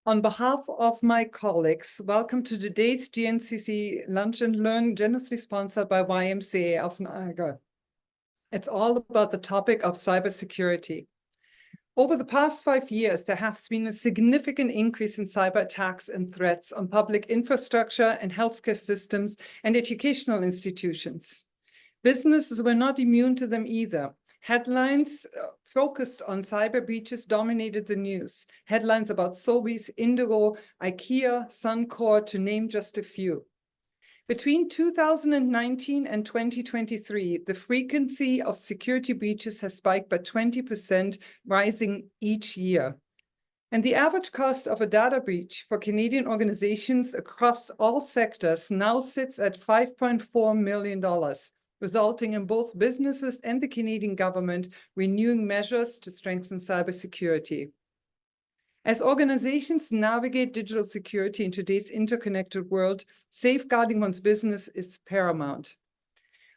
On behalf of my colleagues, welcome to today's GNCC Lunch and Learn, generously sponsored by YMCA of Niagara. It's all about the topic of cybersecurity. Over the past 5 years, there has been a significant increase in cyber attacks and threats on public infrastructure and healthcare systems and educational institutions. Businesses were not immune to them either. Headlines focused on cyber breaches dominated the news. Headlines about Sobeys, Indigo, IKEA, Suncor, to name just a few. Between 2019 and 2023, the frequency of security breaches has spiked by 20%, rising each year. And the average cost of a data breach for Canadian organizations across all sectors now sits at $5.4 million. Resulting in both businesses and the Canadian government renewing measures to strengthen cybersecurity. As organizations navigate digital security in today's interconnected world, safeguarding one's business is paramount.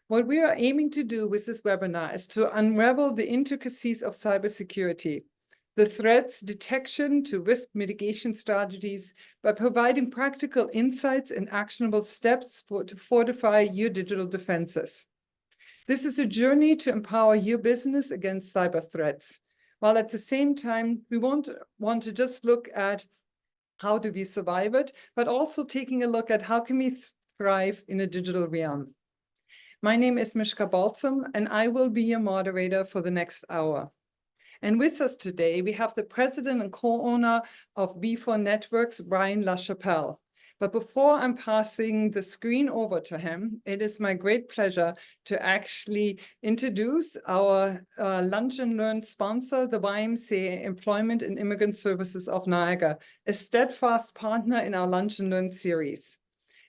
What we are aiming to do with this webinar is to unravel the intricacies of cybersecurity, the threats detection to risk mitigation strategies, by providing practical insights and actionable steps to fortify your digital defenses. This is a journey to empower your business against cyber threats, while at the same time, we won't want to just look at how do we survive it, but also taking a look at how can we thrive in a digital realm. My name is Mishka Balsam, and I will be your moderator for the next hour. And with us today, we have the president and co-owner of B4 Networks, Bryan Lachapelle. But before I'm passing the screen over to him, it is my great pleasure to actually introduce our Lunch and Learn sponsor, the YMCA Employment and Immigrant Services of Niagara, a steadfast partner in our Lunch and Learn series.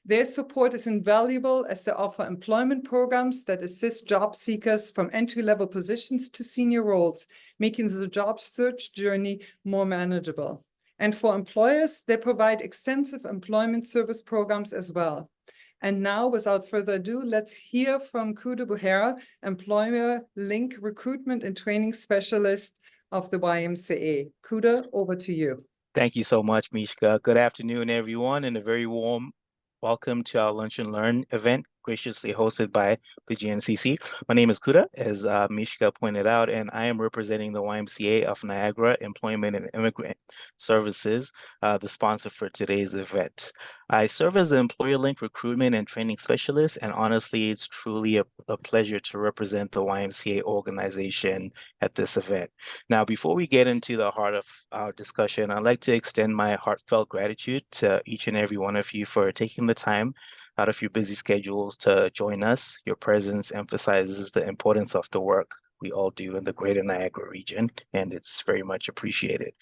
Their support is invaluable as they offer employment programs that assist job seekers from entry-level positions to senior roles, making the job search journey more manageable. And for employers, they provide extensive employment service programs as well. And now, without further ado, let's hear from Kuda Buhera, Employer Link Recruitment and Training Specialist of the YMCA. Kuda, over to you. Thank you so much, Mishka. Good afternoon, everyone, and a very warm welcome to our Lunch and Learn event, graciously hosted by the GNCC. My name is Kuda, as Mishka pointed out, and I am representing the YMCA of Niagara Employment and Immigrant Services, the sponsor for today's event. I serve as the Employer Link Recruitment and Training Specialist, and honestly, it's truly a pleasure to represent the YMCA organization at this event. Now, before we get into the heart of our discussion, I'd like to extend my heartfelt gratitude to each and every one of you for taking the time out of your busy schedules to join us. Your presence emphasizes the importance of the work we all do in the Greater Niagara region, and it's very much appreciated.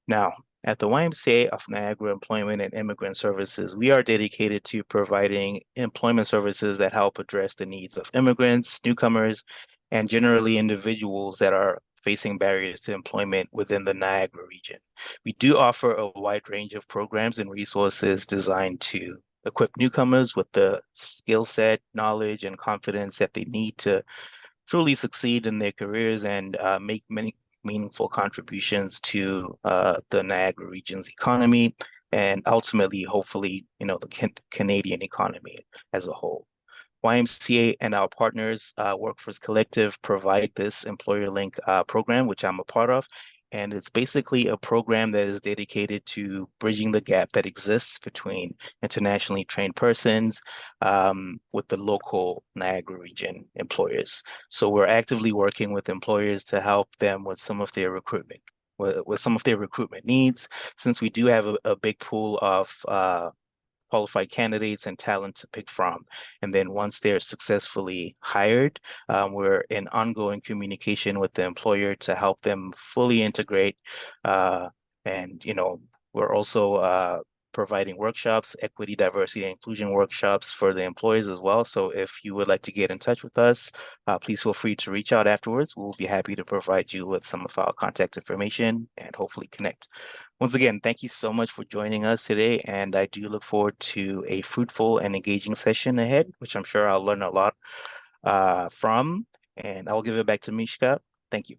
Now, at the YMCA of Niagara Employment and Immigrant Services, we are dedicated to providing employment services that help address the needs of immigrants, newcomers, and generally individuals that are facing barriers to employment within the Niagara region. We do offer a wide range of programs and resources designed to equip newcomers with the skill set, knowledge, and confidence that they need to truly succeed in their careers and make many meaningful contributions to the Niagara region's economy and ultimately, hopefully, the Canadian economy as a whole. YMCA and our partners, Workforce Collective, provide this Employer Link program, which I'm a part of. And it's basically a program that is dedicated to bridging the gap that exists between internationally trained persons with the local Niagara region employers. So we're actively working with employers to help them with some of their recruitment, needs, since we do have a big pool of qualified candidates and talent to pick from. And then once they're successfully hired, we're in ongoing communication with the employer to help them fully integrate. And we're also providing workshops, equity, diversity, and inclusion workshops for the employees as well. So if you would like to get in touch with us, please feel free to reach out afterwards. We'll be happy to provide you with some of our contact information and hopefully connect. Once again, thank you so much for joining us today, and I do look forward to a fruitful and engaging session ahead, which I'm sure I'll learn a lot from, and I'll give it back to Mishka. Thank you.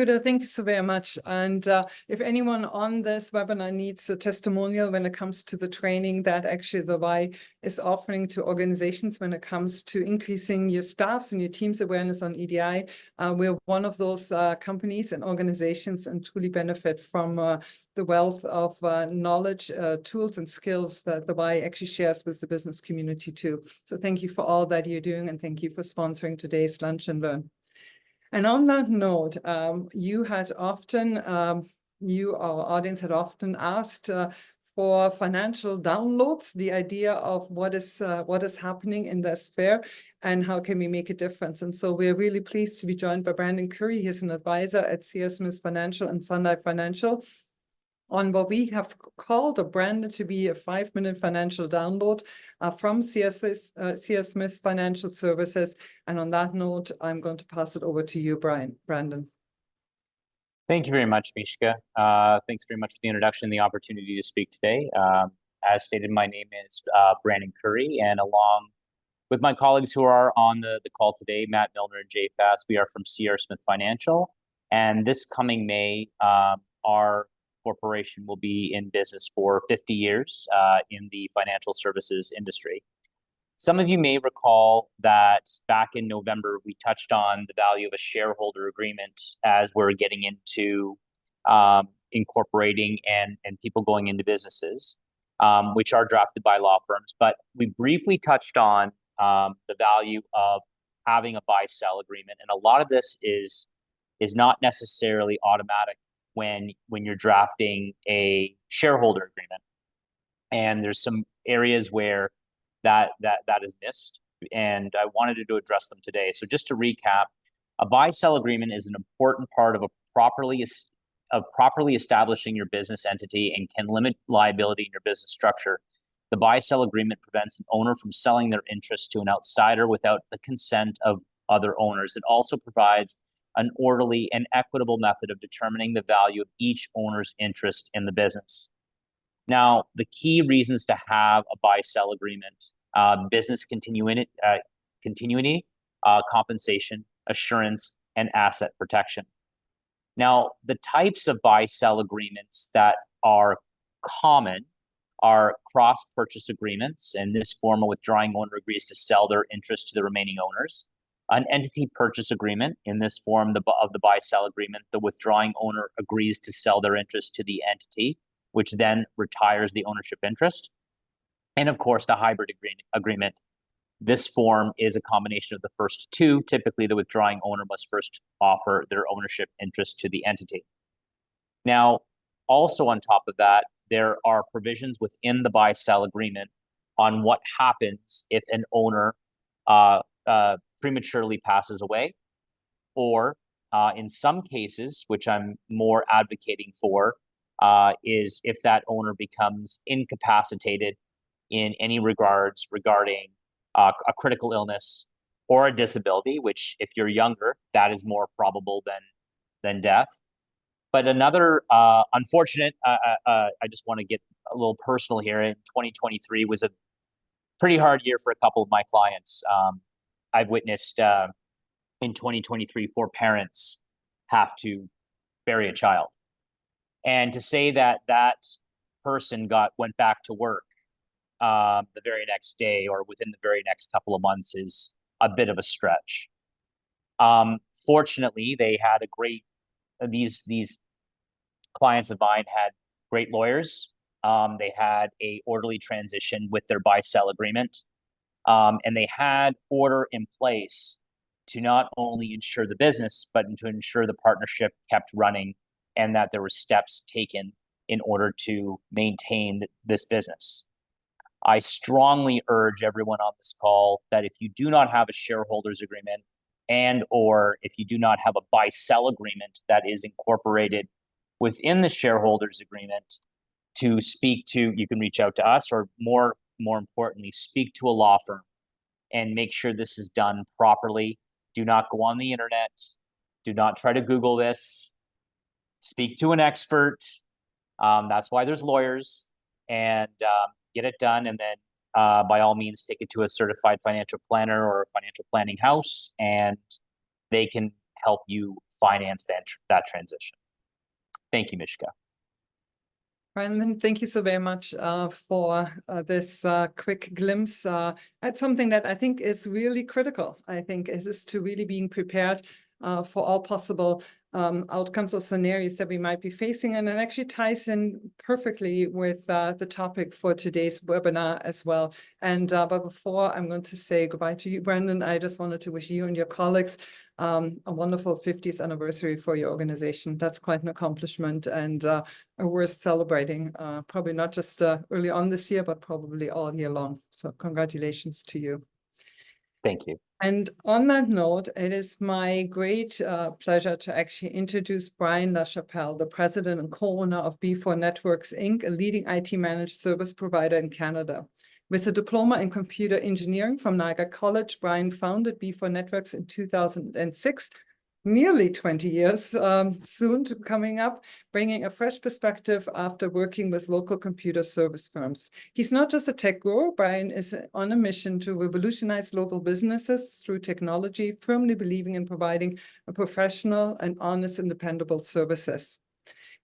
Good, thank you so very much. And if anyone on this webinar needs a testimonial when it comes to the training that actually the Y is offering to organizations when it comes to increasing your staff's and your team's awareness on EDI, we're one of those companies and organizations and truly benefit from the wealth of knowledge, tools and skills that the Y actually shares with the business community too. So thank you for all that you're doing, and thank you for sponsoring today's Lunch and Learn. And on that note, our audience had often asked for financial downloads, the idea of what is happening in the sphere and how can we make a difference. And so we're really pleased to be joined by Brandon Curry. He's an advisor at C.R. Smith Financial and Sunday Financial on what we have called or branded to be a 5-minute financial download from C.R. Smith Financial Services. And on that note, I'm going to pass it over to you, Brandon. Thank you very much, Mishka. Thanks very much for the introduction and the opportunity to speak today. As stated, my name is Brandon Curry, and along with my colleagues who are on the call today, Matt Milner and Jay Fast, we are from C.R. Smith Financial. And this coming May, our corporation will be in business for 50 years in the financial services industry. Some of you may recall that back in November, we touched on the value of a shareholder agreement as we're getting into incorporating and people going into businesses, which are drafted by law firms. But we briefly touched on the value of having a buy-sell agreement. And a lot of this is not necessarily automatic when you're drafting a shareholder agreement. And there's some areas where that is missed, and I wanted to address them today. So just to recap, a buy-sell agreement is an important part of properly establishing your business entity and can limit liability in your business structure. The buy-sell agreement prevents an owner from selling their interest to an outsider without the consent of other owners. It also provides an orderly and equitable method of determining the value of each owner's interest in the business. Now, the key reasons to have a buy-sell agreement: business continuity, compensation, assurance, and asset protection. Now, the types of buy-sell agreements that are common are cross-purchase agreements. In this form, a withdrawing owner agrees to sell their interest to the remaining owners. An entity purchase agreement. In this form of the buy-sell agreement, the withdrawing owner agrees to sell their interest to the entity, which then retires the ownership interest. And of course, the hybrid agreement. This form is a combination of the first two. Typically, the withdrawing owner must first offer their ownership interest to the entity. Now, also on top of that, there are provisions within the buy-sell agreement on what happens if an owner prematurely passes away, or in some cases, which I'm more advocating for, is if that owner becomes incapacitated in any regards regarding a critical illness or a disability, which if you're younger, that is more probable than death. But another unfortunate, I just want to get a little personal here. In 2023 was a pretty hard year for a couple of my clients. I've witnessed in 2023 4 parents have to bury a child. And to say that person went back to work the very next day or within the very next couple of months is a bit of a stretch. Fortunately, they had these clients of mine had great lawyers. They had a orderly transition with their buy-sell agreement. And they had order in place to not only ensure the business, but to ensure the partnership kept running and that there were steps taken in order to maintain this business. I strongly urge everyone on this call that if you do not have a shareholders agreement or if you do not have a buy-sell agreement that is incorporated within the shareholders agreement, you can reach out to us, or more importantly, speak to a law firm and make sure this is done properly. Do not go on the internet. Do not try to Google this. Speak to an expert. That's why there's lawyers, and get it done. And then by all means, take it to a certified financial planner or a financial planning house, and they can help you finance that transition. Thank you, Mishka. Bryan, thank you so very much for this quick glimpse at something that I think is really critical. I think is to really being prepared for all possible outcomes or scenarios that we might be facing, and it actually ties in perfectly with the topic for today's webinar as well. And but before I'm going to say goodbye to you, Brandon, I just wanted to wish you and your colleagues a wonderful 50th anniversary for your organization. That's quite an accomplishment and worth celebrating, probably not just early on this year, but probably all year long. So congratulations to you. Thank you. And on that note, it is my great pleasure to actually introduce Bryan Lachapelle, the president and co-owner of B4Networks, Inc., a leading IT managed service provider in Canada. With a diploma in computer engineering from Niagara College, Bryan founded B4Networks in 2006, nearly 20 years soon to coming up, bringing a fresh perspective after working with local computer service firms. He's not just a tech guru. Bryan is on a mission to revolutionize local businesses through technology, firmly believing in providing a professional and honest and dependable services.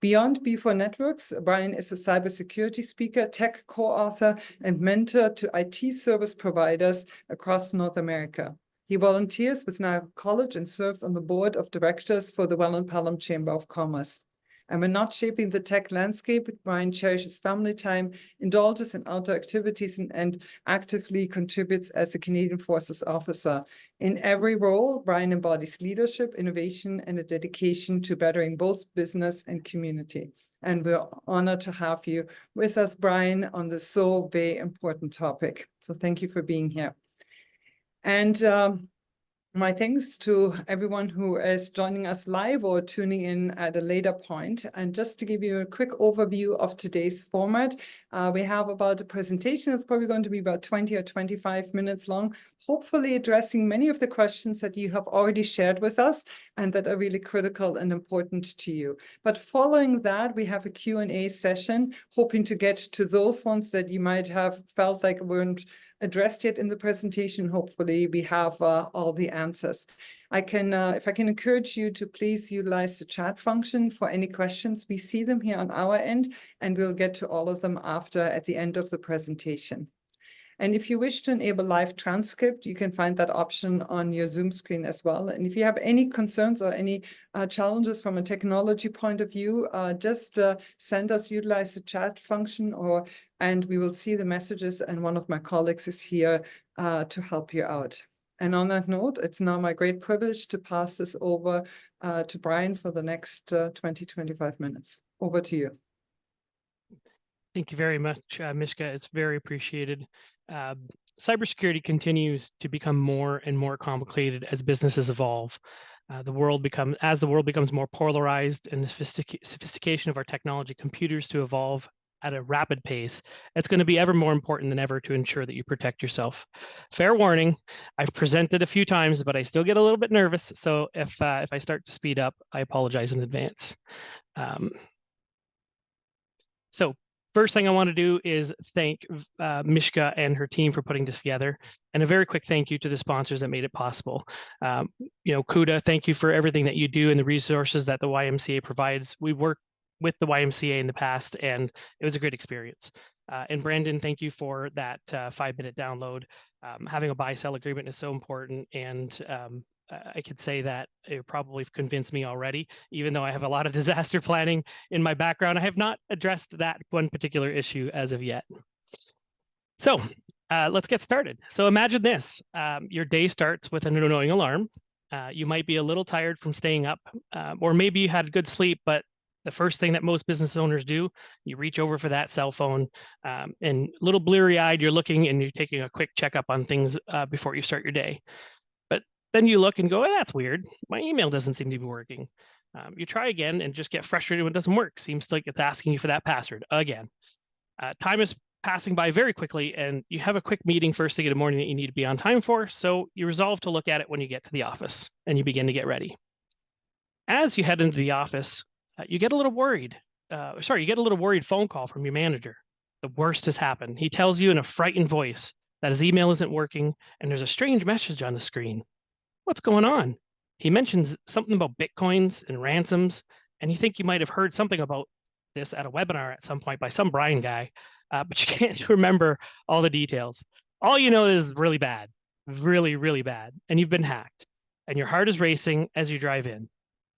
Beyond B4Networks, Bryan is a cybersecurity speaker, tech co-author, and mentor to IT service providers across North America. He volunteers with Niagara College and serves on the board of directors for the Welland-Pelham Chamber of Commerce. And when not shaping the tech landscape, Bryan cherishes family time, indulges in outdoor activities, and actively contributes as a Canadian Forces officer. In every role, Bryan embodies leadership, innovation, and a dedication to bettering both business and community. And we're honored to have you with us, Bryan, on this so very important topic. So thank you for being here. And my thanks to everyone who is joining us live or tuning in at a later point. And just to give you a quick overview of today's format, we have about a presentation that's probably going to be about 20 or 25 minutes long, hopefully addressing many of the questions that you have already shared with us and that are really critical and important to you. But following that, we have a Q&A session, hoping to get to those ones that you might have felt like weren't addressed yet in the presentation. Hopefully we have all the answers. If I can encourage you to please utilize the chat function for any questions. We see them here on our end, and we'll get to all of them at the end of the presentation. And if you wish to enable live transcript, you can find that option on your Zoom screen as well. And if you have any concerns or any challenges from a technology point of view, just utilize the chat function, and we will see the messages, and one of my colleagues is here to help you out. And on that note, it's now my great privilege to pass this over to Bryan for the next 20-25 minutes. Over to you. Thank you very much, Mishka. It's very appreciated. Cybersecurity continues to become more and more complicated as businesses evolve. As the world becomes more polarized and the sophistication of our technology computers to evolve at a rapid pace, it's going to be ever more important than ever to ensure that you protect yourself. Fair warning, I've presented a few times, but I still get a little bit nervous. So if I start to speed up, I apologize in advance. So first thing I want to do is thank Mishka and her team for putting this together, and a very quick thank you to the sponsors that made it possible. Kuda, thank you for everything that you do and the resources that the YMCA provides. We worked with the YMCA in the past, and it was a great experience. And Brandon, thank you for that 5-minute download. Having a buy-sell agreement is so important, and I could say that it probably convinced me already, even though I have a lot of disaster planning in my background. I have not addressed that one particular issue as of yet. So let's get started. So imagine this, your day starts with an annoying alarm. You might be a little tired from staying up, or maybe you had good sleep, but the first thing that most business owners do, you reach over for that cell phone, and a little bleary-eyed, you're looking and you're taking a quick checkup on things before you start your day. Then you look and go, oh, that's weird. My email doesn't seem to be working. You try again and just get frustrated when it doesn't work. Seems like it's asking you for that password again. Time is passing by very quickly, and you have a quick meeting first thing in the morning that you need to be on time for. So you resolve to look at it when you get to the office, and you begin to get ready. As you head into the office, you get a little worried. You get a little worried phone call from your manager. The worst has happened. He tells you in a frightened voice that his email isn't working, and there's a strange message on the screen. What's going on? he mentions something about Bitcoins and ransoms, and you think you might have heard something about this at a webinar at some point by some Bryan guy, but you can't remember all the details. All you know is really bad, really, really bad, and you've been hacked, and your heart is racing as you drive in.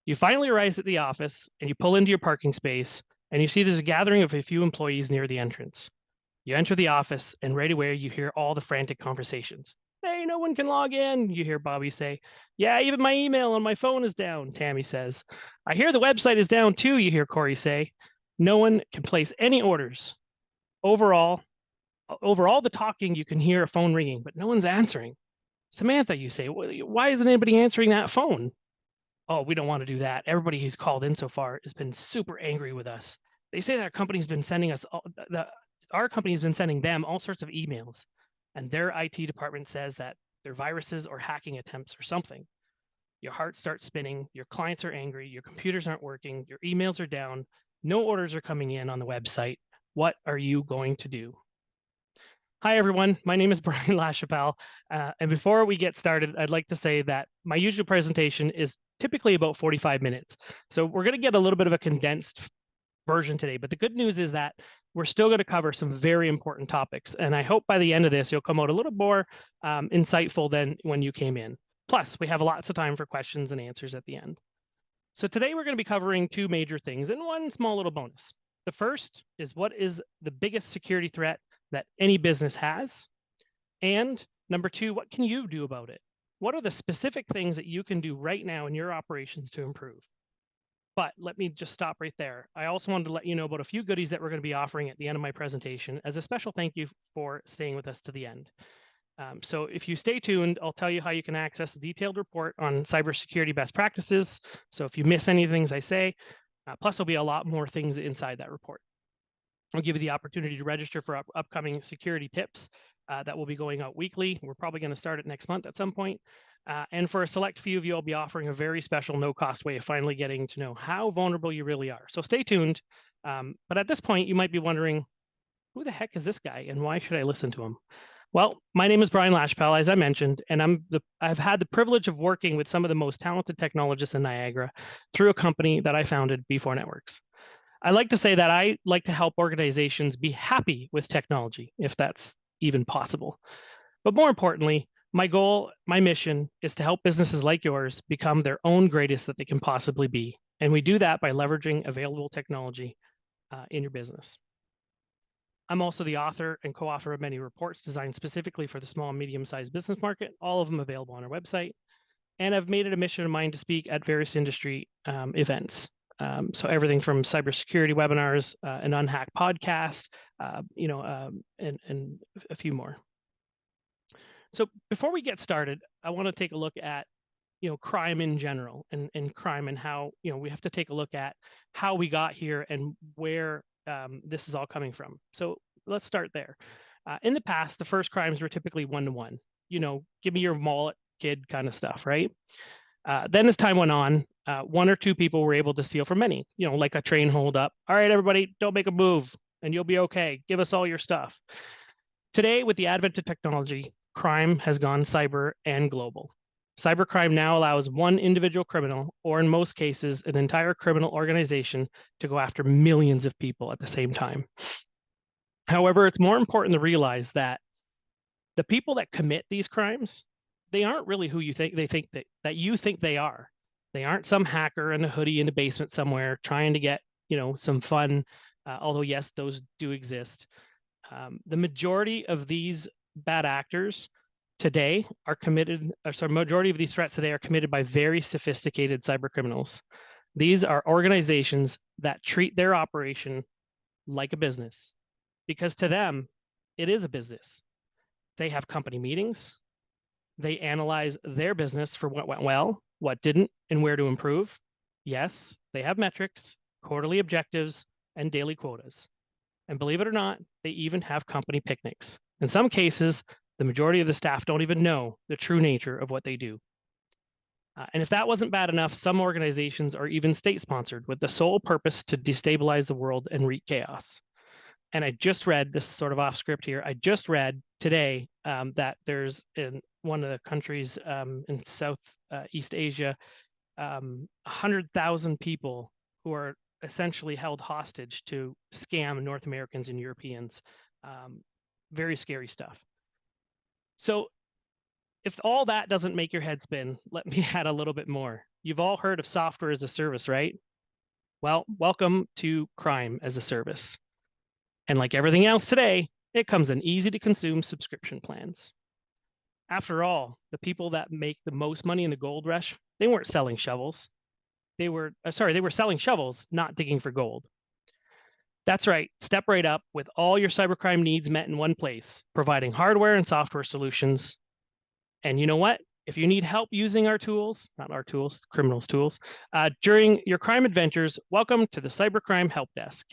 You finally arrive at the office, and you pull into your parking space, and you see there's a gathering of a few employees near the entrance. You enter the office, and right away you hear all the frantic conversations. Hey, no one can log in, you hear Bobby say. Yeah, even my email on my phone is down, Tammy says. I hear the website is down too, you hear Corey say. No one can place any orders. Over all the talking, you can hear a phone ringing, but no one's answering. Samantha, you say, why isn't anybody answering that phone? Oh, we don't want to do that. Everybody who's called in so far has been super angry with us. They say that our company's been sending us, our company's been sending them all sorts of emails, and their IT department says that they're viruses or hacking attempts or something. Your heart starts spinning, your clients are angry, your computers aren't working, your emails are down, no orders are coming in on the website. What are you going to do? Hi, everyone. My name is Bryan Lachapelle. And before we get started, I'd like to say that my usual presentation is typically about 45 minutes. So we're going to get a little bit of a condensed version today. But the good news is that we're still going to cover some very important topics. And I hope by the end of this, you'll come out a little more insightful than when you came in. Plus, we have lots of time for questions and answers at the end. So today we're going to be covering two major things and one small little bonus. The first is what is the biggest security threat that any business has? And number two, what can you do about it? What are the specific things that you can do right now in your operations to improve? But let me just stop right there. I also wanted to let you know about a few goodies that we're going to be offering at the end of my presentation as a special thank you for staying with us to the end. So if you stay tuned, I'll tell you how you can access a detailed report on cybersecurity best practices. So if you miss any things I say, plus there'll be a lot more things inside that report. I'll give you the opportunity to register for upcoming security tips that will be going out weekly. We're probably going to start it next month at some point. And for a select few of you, I'll be offering a very special no-cost way of finally getting to know how vulnerable you really are. So stay tuned. But at this point, you might be wondering, who the heck is this guy and why should I listen to him? Well, my name is Bryan Lachapelle, as I mentioned, and I've had the privilege of working with some of the most talented technologists in Niagara through a company that I founded, B4 Networks. I like to say that I like to help organizations be happy with technology, if that's even possible. But more importantly, my goal, my mission is to help businesses like yours become their own greatest that they can possibly be. And we do that by leveraging available technology in your business. I'm also the author and co-author of many reports designed specifically for the small and medium-sized business market, all of them available on our website. And I've made it a mission of mine to speak at various industry events. So everything from cybersecurity webinars, an Unhacked podcast, and a few more. So before we get started, I want to take a look at, crime in general and crime and how, we have to take a look at how we got here and where this is all coming from. So let's start there. In the past, the first crimes were typically one-to-one, give me your wallet, kid kind of stuff, right? Then as time went on, one or two people were able to steal from many, like a train holdup. All right, everybody, don't make a move and you'll be okay. Give us all your stuff. Today, with the advent of technology, crime has gone cyber and global. Cybercrime now allows one individual criminal, or in most cases, an entire criminal organization, to go after millions of people at the same time. However, it's more important to realize that the people that commit these crimes, they aren't really who you think that you think they are. They aren't some hacker in a hoodie in the basement somewhere trying to get, some fun, although yes, those do exist. The majority of these bad actors today are committed, majority of these threats today are committed by very sophisticated cyber criminals. These are organizations that treat their operation like a business, because to them, it is a business. They have company meetings. They analyze their business for what went well, what didn't, and where to improve. Yes, they have metrics, quarterly objectives, and daily quotas. And believe it or not, they even have company picnics. In some cases, the majority of the staff don't even know the true nature of what they do. And if that wasn't bad enough, some organizations are even state-sponsored with the sole purpose to destabilize the world and wreak chaos. And I just read, this sort of off script here, I just read today that there's one of the countries in Southeast Asia, 100,000 people who are essentially held hostage to scam North Americans and Europeans. Very scary stuff. So if all that doesn't make your head spin, let me add a little bit more. You've all heard of software as a service, right? Well, welcome to crime as a service. And like everything else today, it comes in easy to consume subscription plans. After all, the people that make the most money in the gold rush, they weren't selling shovels. They were selling shovels, not digging for gold. That's right. Step right up with all your cybercrime needs met in one place, providing hardware and software solutions. And you know what? If you need help using our tools, not our tools, criminals' tools, during your crime adventures, welcome to the Cybercrime Help Desk.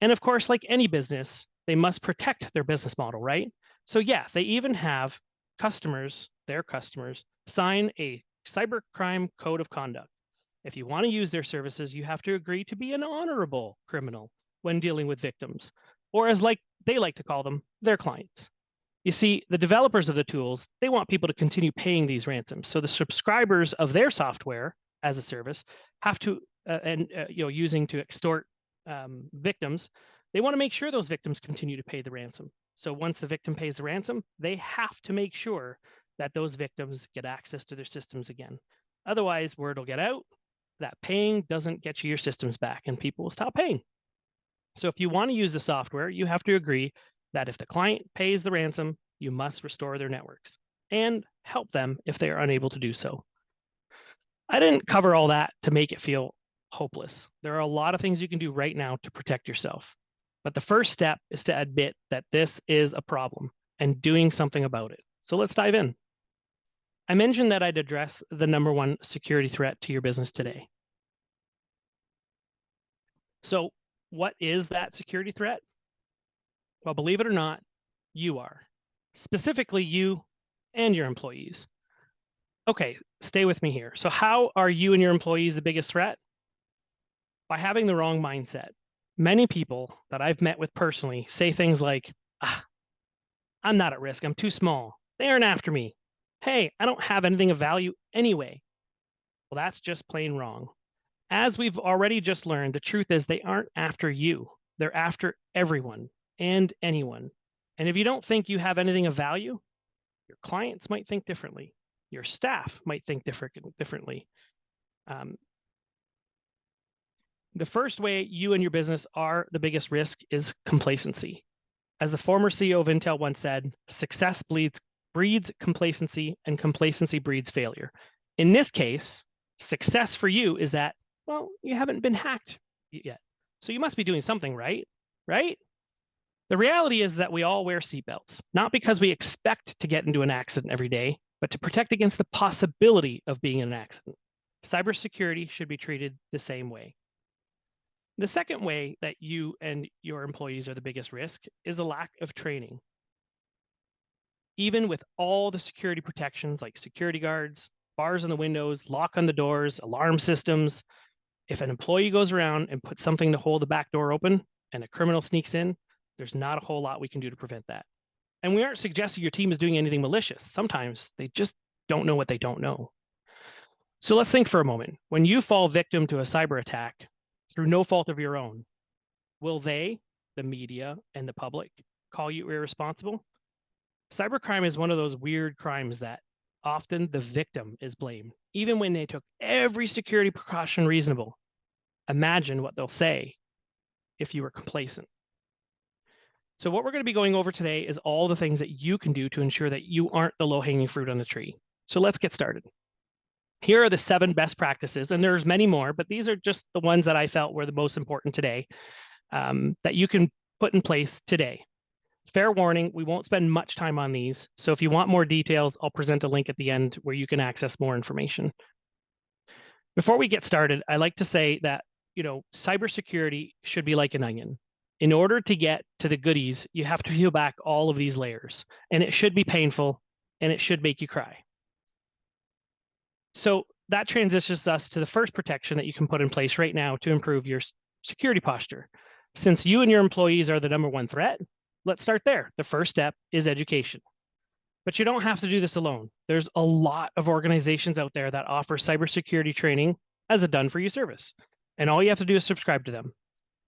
And of course, like any business, they must protect their business model, right? So yeah, they even have customers, their customers, sign a cybercrime code of conduct. If you want to use their services, you have to agree to be an honorable criminal when dealing with victims, or as they like to call them, their clients. You see, the developers of the tools, they want people to continue paying these ransoms. So the subscribers of their software as a service have to, using to extort victims, they want to make sure those victims continue to pay the ransom. So once the victim pays the ransom, they have to make sure that those victims get access to their systems again. Otherwise, word will get out that paying doesn't get you your systems back and people will stop paying. So if you want to use the software, you have to agree that if the client pays the ransom, you must restore their networks and help them if they are unable to do so. I didn't cover all that to make it feel hopeless. There are a lot of things you can do right now to protect yourself. But the first step is to admit that this is a problem and doing something about it. So let's dive in. I mentioned that I'd address the #1 security threat to your business today. So what is that security threat? Well, believe it or not, you are. Specifically, you and your employees. Okay, stay with me here. So how are you and your employees the biggest threat? By having the wrong mindset. Many people that I've met with personally say things like, I'm not at risk, I'm too small. They aren't after me. Hey, I don't have anything of value anyway. Well, that's just plain wrong. As we've already just learned, the truth is they aren't after you. They're after everyone and anyone. And if you don't think you have anything of value, your clients might think differently. Your staff might think differently. The first way you and your business are the biggest risk is complacency. As the former CEO of Intel once said, success breeds complacency and complacency breeds failure. In this case, success for you is that, well, you haven't been hacked yet. So you must be doing something right? The reality is that we all wear seatbelts, not because we expect to get into an accident every day, but to protect against the possibility of being in an accident. Cybersecurity should be treated the same way. The second way that you and your employees are the biggest risk is a lack of training. Even with all the security protections like security guards, bars on the windows, lock on the doors, alarm systems, if an employee goes around and puts something to hold the back door open and a criminal sneaks in, there's not a whole lot we can do to prevent that. And we aren't suggesting your team is doing anything malicious. Sometimes they just don't know what they don't know. So let's think for a moment. When you fall victim to a cyber attack through no fault of your own, will they, the media and the public, call you irresponsible? Cybercrime is one of those weird crimes that often the victim is blamed, even when they took every security precaution reasonable. Imagine what they'll say if you were complacent. So what we're going to be going over today is all the things that you can do to ensure that you aren't the low-hanging fruit on the tree. So let's get started. Here are the 7 best practices, and there's many more, but these are just the ones that I felt were the most important today that you can put in place today. Fair warning, we won't spend much time on these. So if you want more details, I'll present a link at the end where you can access more information. Before we get started, I like to say that, cybersecurity should be like an onion. In order to get to the goodies, you have to peel back all of these layers, and it should be painful, and it should make you cry. So that transitions us to the first protection that you can put in place right now to improve your security posture. Since you and your employees are the #1 threat, let's start there. The first step is education. But you don't have to do this alone. There's a lot of organizations out there that offer cybersecurity training as a done-for-you service. And all you have to do is subscribe to them.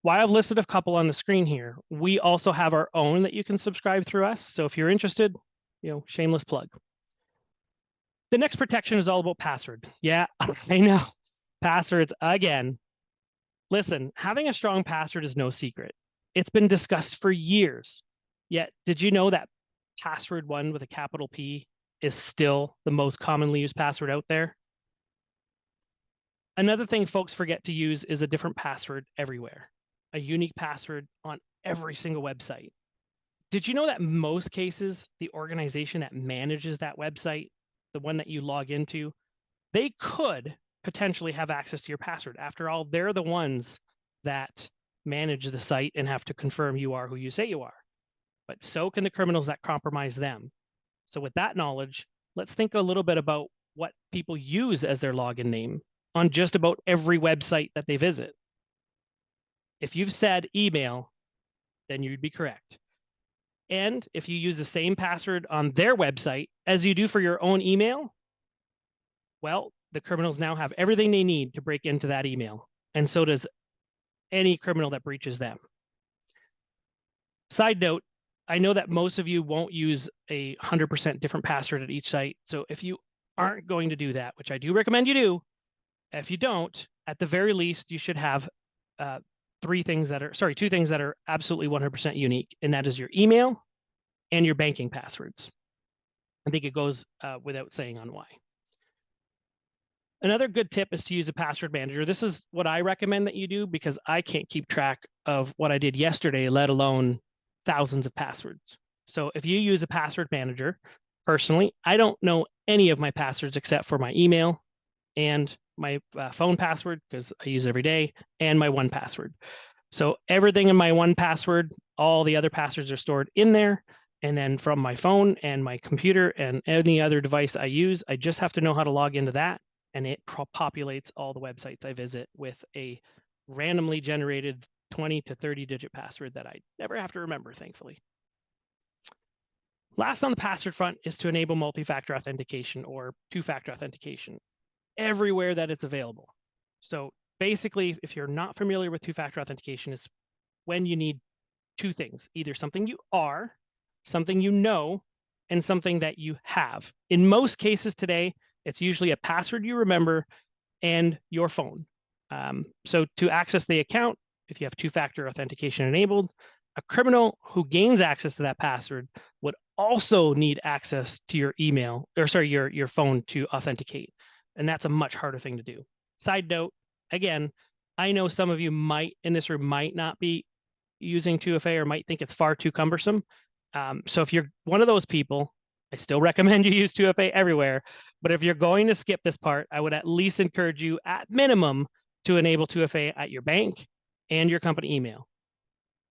While I've listed a couple on the screen here, we also have our own that you can subscribe through us. So if you're interested, shameless plug. The next protection is all about password. Yeah, I know. Passwords again. Listen, having a strong password is no secret. It's been discussed for years. Yet, did you know that password one with a capital P is still the most commonly used password out there? Another thing folks forget to use is a different password everywhere, a unique password on every single website. Did you know that in most cases, the organization that manages that website, the one that you log into, they could potentially have access to your password. After all, they're the ones that manage the site and have to confirm you are who you say you are. But so can the criminals that compromise them. So with that knowledge, let's think a little bit about what people use as their login name on just about every website that they visit. If you've said email, then you'd be correct. And if you use the same password on their website as you do for your own email, well, the criminals now have everything they need to break into that email. And so does any criminal that breaches them. Side note, I know that most of you won't use a 100% different password at each site. So if you aren't going to do that, which I do recommend you do, if you don't, at the very least, you should have two things that are absolutely 100% unique, and that is your email and your banking passwords. I think it goes without saying on why. Another good tip is to use a password manager. This is what I recommend that you do because I can't keep track of what I did yesterday, let alone thousands of passwords. So if you use a password manager, personally, I don't know any of my passwords except for my email and my phone password, because I use it every day, and my 1Password. So everything in my 1Password, all the other passwords are stored in there. And then from my phone and my computer and any other device I use, I just have to know how to log into that. And it populates all the websites I visit with a randomly generated 20 to 30 digit password that I never have to remember, thankfully. Last on the password front is to enable multi-factor authentication or two-factor authentication everywhere that it's available. So basically, if you're not familiar with two-factor authentication, it's when you need two things, either something you are, something you know, and something that you have. In most cases today, it's usually a password you remember and your phone. So to access the account, if you have two-factor authentication enabled, a criminal who gains access to that password would also need access to your email, or sorry, your phone to authenticate. And that's a much harder thing to do. Side note, again, I know some of you in this room might not be using 2FA or might think it's far too cumbersome. So if you're one of those people, I still recommend you use 2FA everywhere. But if you're going to skip this part, I would at least encourage you at minimum to enable 2FA at your bank and your company email.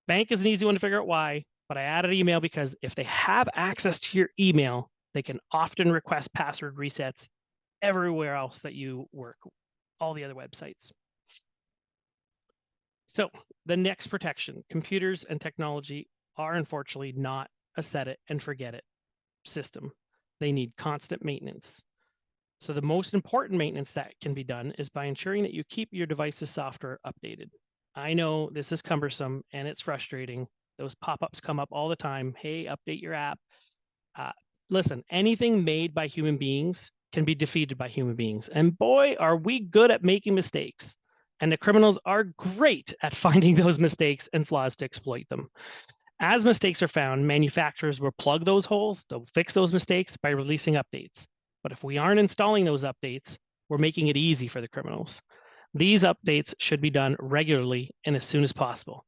Bank is an easy one to figure out why, but I added email because if they have access to your email, they can often request password resets everywhere else that you work, all the other websites. So the next protection, computers and technology are unfortunately not a set it and forget it system. They need constant maintenance. So the most important maintenance that can be done is by ensuring that you keep your device's software updated. I know this is cumbersome and it's frustrating. Those pop-ups come up all the time. Hey, update your app. Listen, anything made by human beings can be defeated by human beings. And boy, are we good at making mistakes. And the criminals are great at finding those mistakes and flaws to exploit them. As mistakes are found, manufacturers will plug those holes, they'll fix those mistakes by releasing updates. But if we aren't installing those updates, we're making it easy for the criminals. These updates should be done regularly and as soon as possible.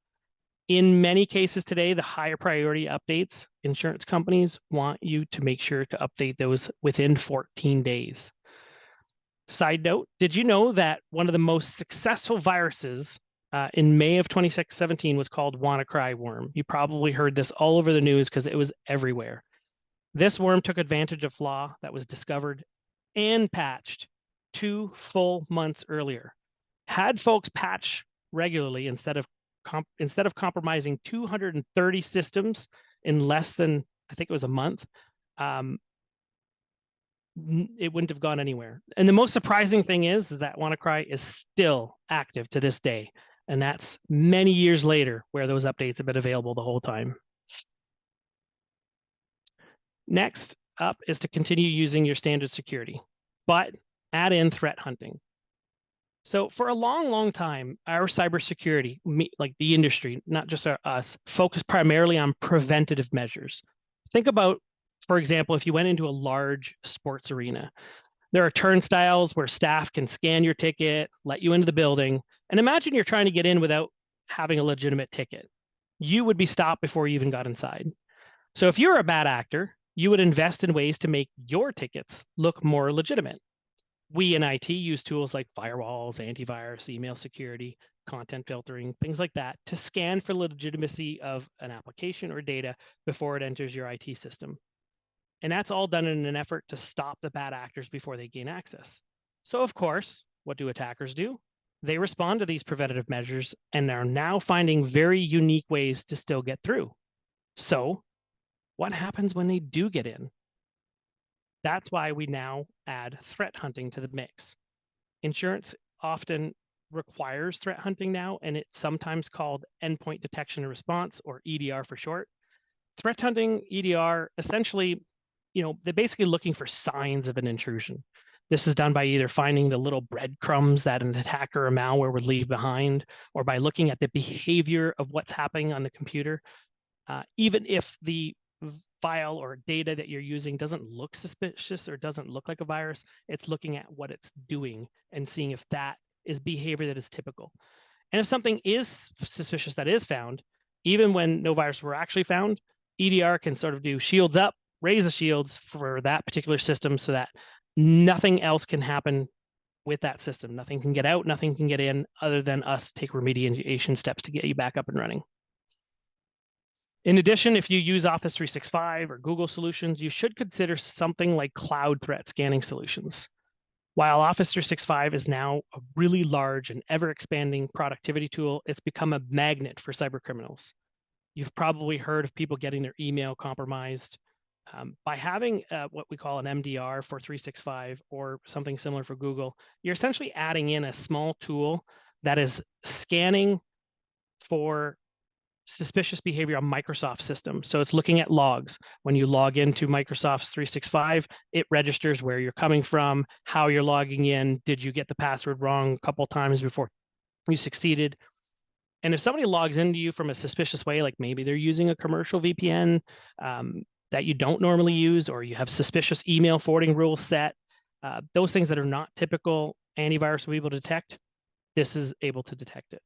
In many cases today, the higher priority updates, insurance companies want you to make sure to update those within 14 days. Side note, did you know that one of the most successful viruses in May of 2017 was called WannaCry worm? You probably heard this all over the news because it was everywhere. This worm took advantage of flaw that was discovered and patched 2 full months earlier. Had folks patch regularly instead of compromising 230 systems in less than, I think it was a month, it wouldn't have gone anywhere. And the most surprising thing is that WannaCry is still active to this day. And that's many years later where those updates have been available the whole time. Next up is to continue using your standard security, but add in threat hunting. So for a long time, our cybersecurity, like the industry, not just us, focused primarily on preventative measures. Think about, for example, if you went into a large sports arena, there are turnstiles where staff can scan your ticket, let you into the building, and imagine you're trying to get in without having a legitimate ticket. You would be stopped before you even got inside. So if you're a bad actor, you would invest in ways to make your tickets look more legitimate. We in IT use tools like firewalls, antivirus, email security, content filtering, things like that to scan for legitimacy of an application or data before it enters your IT system. And that's all done in an effort to stop the bad actors before they gain access. So of course, what do attackers do? They respond to these preventative measures and are now finding very unique ways to still get through. So what happens when they do get in? That's why we now add threat hunting to the mix. Insurance often requires threat hunting now, and it's sometimes called endpoint detection and response, or EDR for short. Threat hunting, EDR, essentially, they're basically looking for signs of an intrusion. This is done by either finding the little breadcrumbs that an attacker or malware would leave behind, or by looking at the behavior of what's happening on the computer. Even if the file or data that you're using doesn't look suspicious or doesn't look like a virus, it's looking at what it's doing and seeing if that is behavior that is typical. And if something is suspicious that is found, even when no virus were actually found, EDR can sort of do shields up, raise the shields for that particular system so that nothing else can happen with that system. Nothing can get out, nothing can get in other than us take remediation steps to get you back up and running. In addition, if you use Office 365 or Google solutions, you should consider something like cloud threat scanning solutions. While Office 365 is now a really large and ever-expanding productivity tool, it's become a magnet for cybercriminals. You've probably heard of people getting their email compromised. By having what we call an MDR for 365 or something similar for Google, you're essentially adding in a small tool that is scanning for suspicious behavior on Microsoft systems. So it's looking at logs. When you log into Microsoft's 365, it registers where you're coming from, how you're logging in, did you get the password wrong a couple times before you succeeded. And if somebody logs into you from a suspicious way, like maybe they're using a commercial VPN that you don't normally use, or you have suspicious email forwarding rules set, those things that are not typical antivirus will be able to detect, this is able to detect it.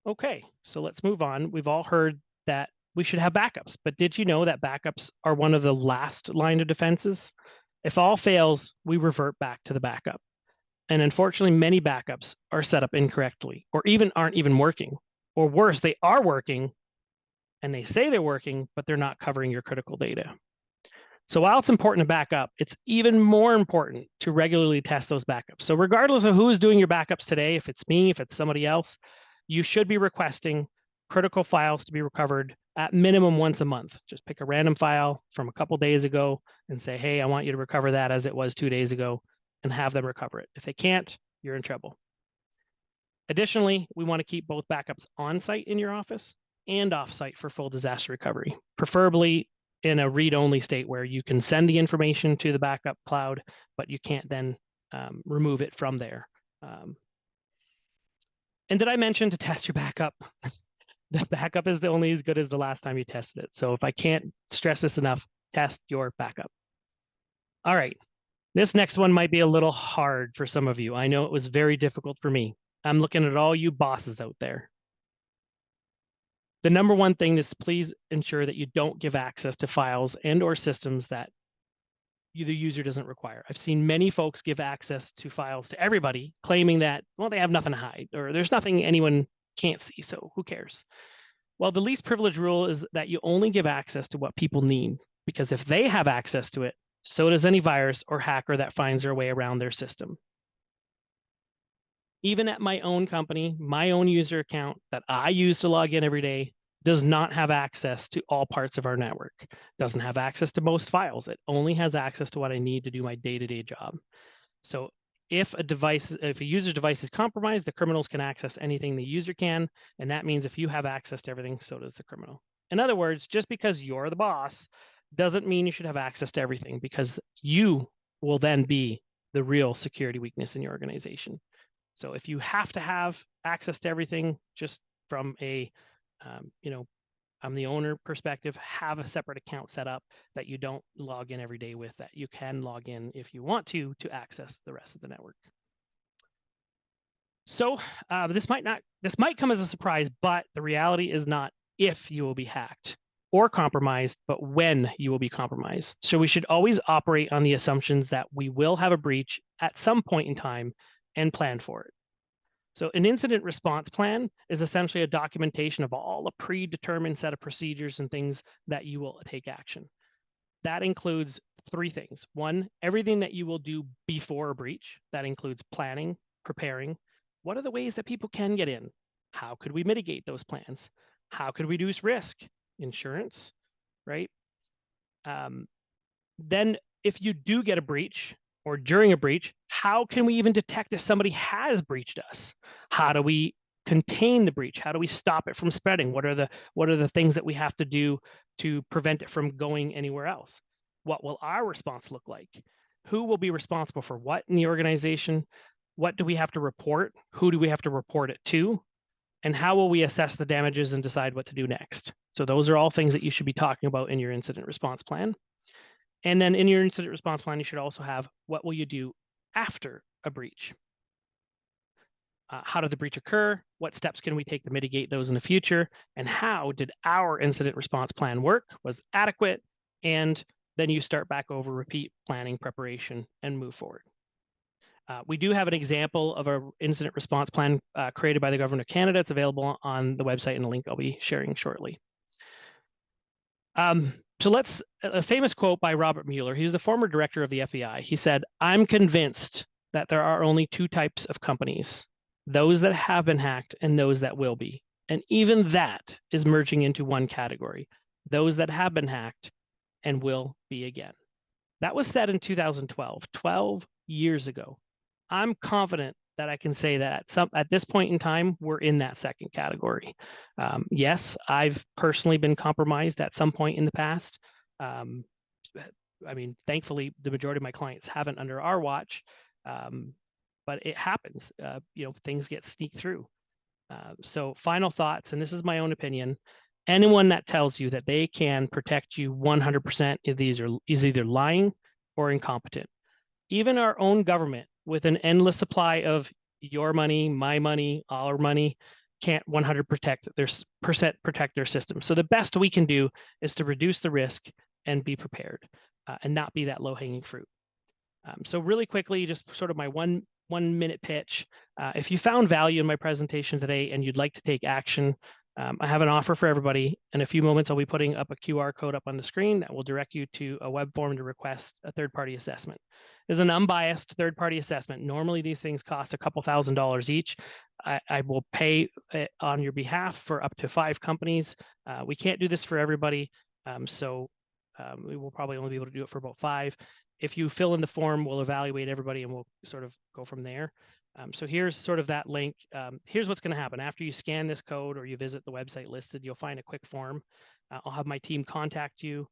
Okay, so let's move on. We've all heard that we should have backups, but did you know that backups are one of the last line of defenses? If all fails, we revert back to the backup. And unfortunately, many backups are set up incorrectly, or even aren't even working. Or worse, they are working, and they say they're working, but they're not covering your critical data. So while it's important to back up, it's even more important to regularly test those backups. So regardless of who is doing your backups today, if it's me, if it's somebody else, you should be requesting critical files to be recovered at minimum once a month. Just pick a random file from a couple days ago and say, hey, I want you to recover that as it was 2 days ago, and have them recover it. If they can't, you're in trouble. Additionally, we want to keep both backups on-site in your office and off-site for full disaster recovery, preferably in a read-only state where you can send the information to the backup cloud, but you can't then remove it from there. And did I mention to test your backup? The backup is only as good as the last time you tested it. So if I can't stress this enough, test your backup. All right, this next one might be a little hard for some of you. I know it was very difficult for me. I'm looking at all you bosses out there. The number one thing is to please ensure that you don't give access to files and or systems that the user doesn't require. I've seen many folks give access to files to everybody, claiming that, well, they have nothing to hide, or there's nothing anyone can't see, so who cares? Well, the least privilege rule is that you only give access to what people need, because if they have access to it, so does any virus or hacker that finds their way around their system. Even at my own company, my own user account that I use to log in every day, does not have access to all parts of our network, doesn't have access to most files. It only has access to what I need to do my day-to-day job. So if a user's device is compromised, the criminals can access anything the user can. And that means if you have access to everything, so does the criminal. In other words, just because you're the boss doesn't mean you should have access to everything, because you will then be the real security weakness in your organization. So if you have to have access to everything, just from a, I'm the owner perspective, have a separate account set up that you don't log in every day with, that you can log in if you want to access the rest of the network. So this might come as a surprise, but the reality is not if you will be hacked or compromised, but when you will be compromised. So we should always operate on the assumptions that we will have a breach at some point in time and plan for it. So an incident response plan is essentially a documentation of all a predetermined set of procedures and things that you will take action. That includes 3 things. 1, everything that you will do before a breach. That includes planning, preparing. What are the ways that people can get in? How could we mitigate those plans? How could we reduce risk? Insurance, right? Then if you do get a breach, or during a breach, how can we even detect if somebody has breached us? How do we contain the breach? How do we stop it from spreading? What are the things that we have to do to prevent it from going anywhere else? What will our response look like? Who will be responsible for what in the organization? What do we have to report? Who do we have to report it to? And how will we assess the damages and decide what to do next? So those are all things that you should be talking about in your incident response plan. And then in your incident response plan, you should also have, what will you do after a breach? How did the breach occur? What steps can we take to mitigate those in the future? And how did our incident response plan work? Was it adequate? And then you start back over, repeat planning, preparation, and move forward. We do have an example of an incident response plan created by the Government of Canada. It's available on the website, and a link I'll be sharing shortly. So a famous quote by Robert Mueller. He's the former director of the FBI. He said, "I'm convinced that there are only 2 types of companies, those that have been hacked and those that will be. And even that is merging into one category, those that have been hacked and will be again." That was said in 2012, 12 years ago. I'm confident that I can say that at this point in time, we're in that second category. Yes, I've personally been compromised at some point in the past. I mean, thankfully, the majority of my clients haven't under our watch, but it happens. Things get sneaked through. So final thoughts, and this is my own opinion. Anyone that tells you that they can protect you 100% is either lying or incompetent. Even our own government, with an endless supply of your money, my money, our money, can't 100% protect their system. So the best we can do is to reduce the risk and be prepared, and not be that low-hanging fruit. So really quickly, just sort of my one-minute pitch. If you found value in my presentation today and you'd like to take action, I have an offer for everybody. In a few moments, I'll be putting up a QR code up on the screen that will direct you to a web form to request a third-party assessment. It's an unbiased third-party assessment. Normally, these things cost a couple $1,000s each. I will pay on your behalf for up to 5 companies. We can't do this for everybody, so we will probably only be able to do it for about 5. If you fill in the form, we'll evaluate everybody and we'll sort of go from there. So here's sort of that link. Here's what's going to happen. After you scan this code or you visit the website listed, you'll find a quick form. I'll have my team contact you,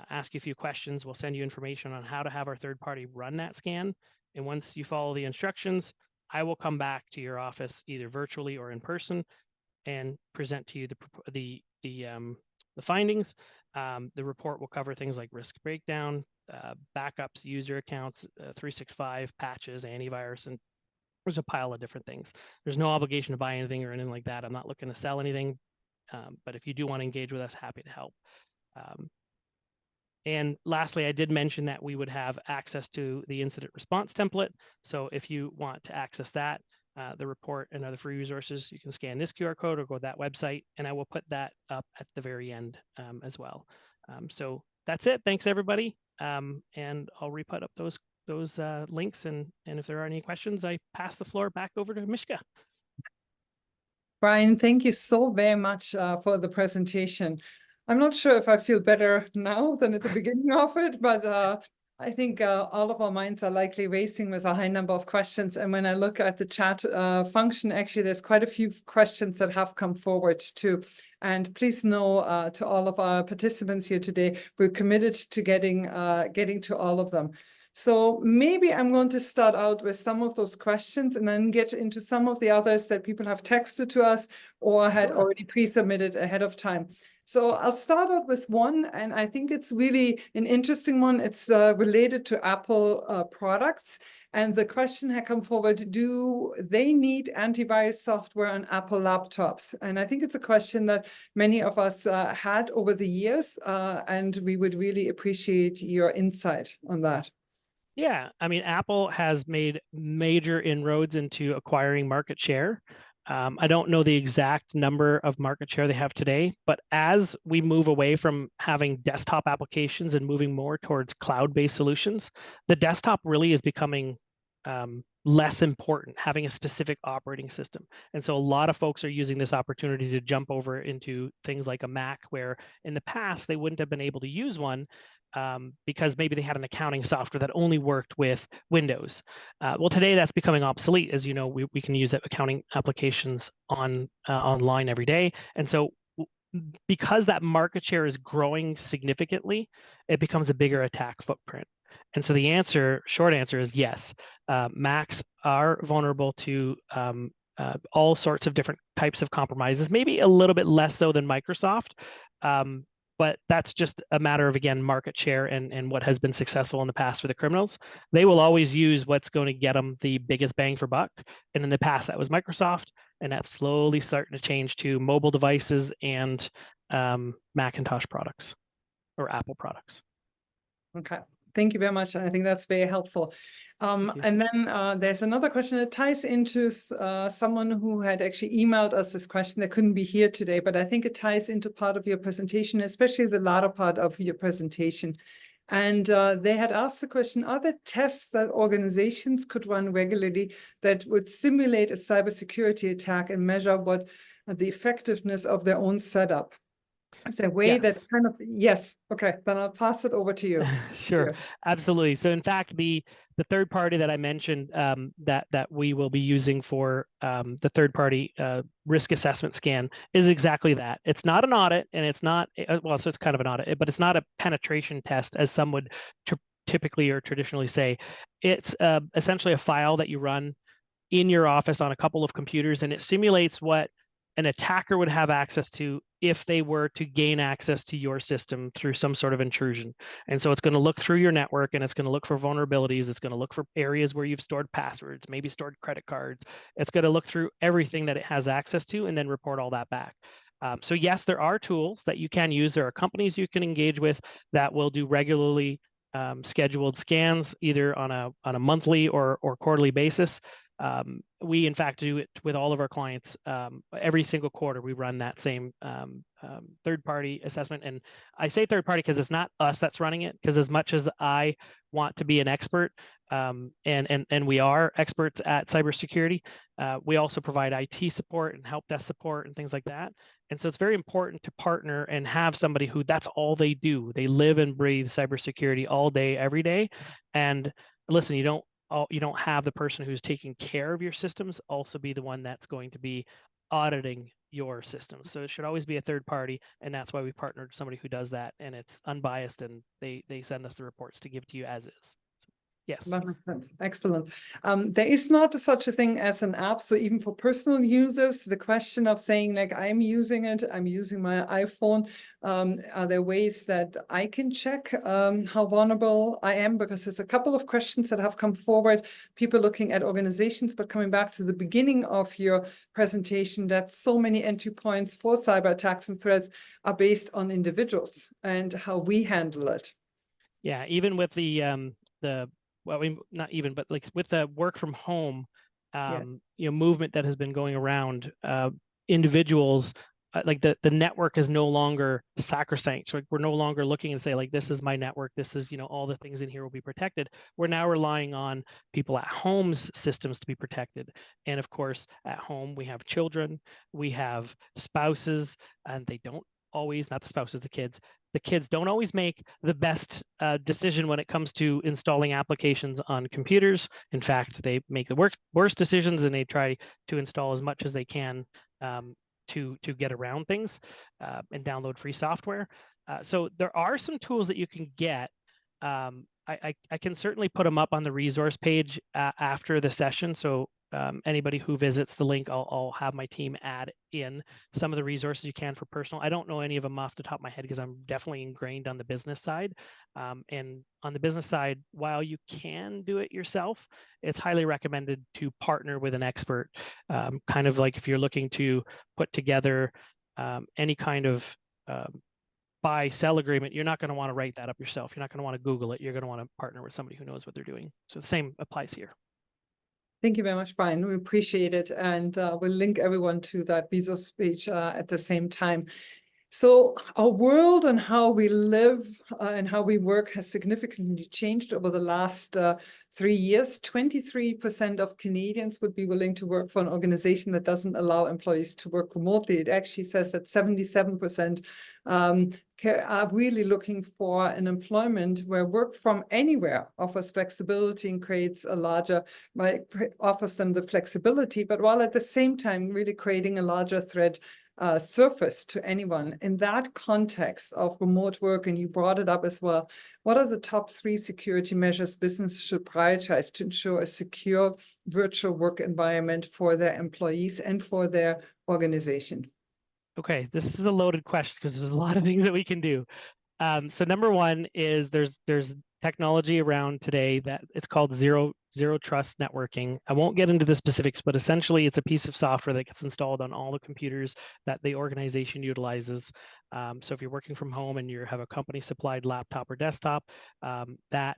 ask you a few questions. We'll send you information on how to have our third party run that scan. And once you follow the instructions, I will come back to your office either virtually or in person and present to you the findings. The report will cover things like risk breakdown, backups, user accounts, 365, patches, antivirus, and there's a pile of different things. There's no obligation to buy anything or anything like that. I'm not looking to sell anything, but if you do want to engage with us, happy to help. And lastly, I did mention that we would have access to the incident response template. So if you want to access that, the report and other free resources, you can scan this QR code or go to that website, and I will put that up at the very end as well. So that's it. Thanks, everybody. And I'll re-put up those links, and if there are any questions, I pass the floor back over to Mishka. Bryan, thank you so very much for the presentation. I'm not sure if I feel better now than at the beginning of it, but I think all of our minds are likely racing with a high number of questions. And when I look at the chat function, actually, there's quite a few questions that have come forward too. And please know to all of our participants here today, we're committed to getting to all of them. So maybe I'm going to start out with some of those questions and then get into some of the others that people have texted to us or had already pre-submitted ahead of time. So I'll start out with one, and I think it's really an interesting one. It's related to Apple products. And the question had come forward, do they need antivirus software on Apple laptops? And I think it's a question that many of us had over the years, and we would really appreciate your insight on that. Yeah, I mean, Apple has made major inroads into acquiring market share. I don't know the exact number of market share they have today, but as we move away from having desktop applications and moving more towards cloud-based solutions, the desktop really is becoming less important, having a specific operating system. And so a lot of folks are using this opportunity to jump over into things like a Mac, where in the past they wouldn't have been able to use one because maybe they had an accounting software that only worked with Windows. Well, today that's becoming obsolete. As you know, we can use accounting applications online every day. And so because that market share is growing significantly, it becomes a bigger attack footprint. And so the short answer is yes. Macs are vulnerable to all sorts of different types of compromises, maybe a little bit less so than Microsoft. But that's just a matter of, again, market share and what has been successful in the past for the criminals. They will always use what's going to get them the biggest bang for buck. And in the past, that was Microsoft. And that's slowly starting to change to mobile devices and Macintosh products or Apple products. Okay. Thank you very much. I think that's very helpful. And then there's another question that ties into someone who had actually emailed us this question that couldn't be here today, but I think it ties into part of your presentation, especially the latter part of your presentation. And they had asked the question, are there tests that organizations could run regularly that would simulate a cybersecurity attack and measure what the effectiveness of their own setup? Is there a way that kind of, yes, okay, then I'll pass it over to you. Sure, absolutely. So in fact, the third party that I mentioned that we will be using for the third party risk assessment scan is exactly that. It's not an audit, and it's not, well, so it's kind of an audit, but it's not a penetration test as some would typically or traditionally say. It's essentially a file that you run in your office on a couple of computers, and it simulates what an attacker would have access to if they were to gain access to your system through some sort of intrusion. And so it's going to look through your network, and it's going to look for vulnerabilities. It's going to look for areas where you've stored passwords, maybe stored credit cards. It's going to look through everything that it has access to and then report all that back. So yes, there are tools that you can use. There are companies you can engage with that will do regularly scheduled scans, either on a monthly or quarterly basis. We, in fact, do it with all of our clients. Every single quarter, we run that same third-party assessment. And I say third-party because it's not us that's running it, because as much as I want to be an expert, and we are experts at cybersecurity, we also provide IT support and help desk support and things like that. And so it's very important to partner and have somebody who that's all they do. They live and breathe cybersecurity all day, every day. And listen, you don't have the person who's taking care of your systems also be the one that's going to be auditing your systems. So it should always be a third party, and that's why we partnered with somebody who does that, and it's unbiased, and they send us the reports to give to you as is. Yes. That makes sense. Excellent. There is not such a thing as an app. So even for personal users, the question of saying like, I'm using my iPhone. Are there ways that I can check how vulnerable I am? Because there's a couple of questions that have come forward, people looking at organizations, but coming back to the beginning of your presentation, that so many entry points for cyber attacks and threats are based on individuals and how we handle it. Yeah, even with well, not even, but like with the work from home, movement that has been going around, individuals like the network is no longer sacrosanct. So we're no longer looking and say like, this is my network. This is, all the things in here will be protected. We're now relying on people at home's systems to be protected. And of course, at home, we have children, we have spouses, and they don't always, not the spouses, the kids don't always make the best decision when it comes to installing applications on computers. In fact, they make the worst decisions, and they try to install as much as they can to get around things and download free software. So there are some tools that you can get. I can certainly put them up on the resource page after the session. So anybody who visits the link, I'll have my team add in some of the resources you can for personal. I don't know any of them off the top of my head because I'm definitely ingrained on the business side. And on the business side, while you can do it yourself, it's highly recommended to partner with an expert. Kind of like if you're looking to put together any kind of buy-sell agreement, you're not going to want to write that up yourself. You're not going to want to Google it. You're going to want to partner with somebody who knows what they're doing. So the same applies here. Thank you very much, Bryan. We appreciate it. And we'll link everyone to that resource page at the same time. So our world and how we live and how we work has significantly changed over the last 3 years. 23% of Canadians would be willing to work for an organization that doesn't allow employees to work remotely. It actually says that 77% are really looking for an employment where work from anywhere offers flexibility and creates a larger, offers them the flexibility, but while at the same time really creating a larger threat surface to anyone. In that context of remote work, and you brought it up as well, what are the top 3 security measures businesses should prioritize to ensure a secure virtual work environment for their employees and for their organization? Okay, this is a loaded question because there's a lot of things that we can do. So number one is there's technology around today that it's called zero trust networking. I won't get into the specifics, but essentially it's a piece of software that gets installed on all the computers that the organization utilizes. So if you're working from home and you have a company supplied laptop or desktop, that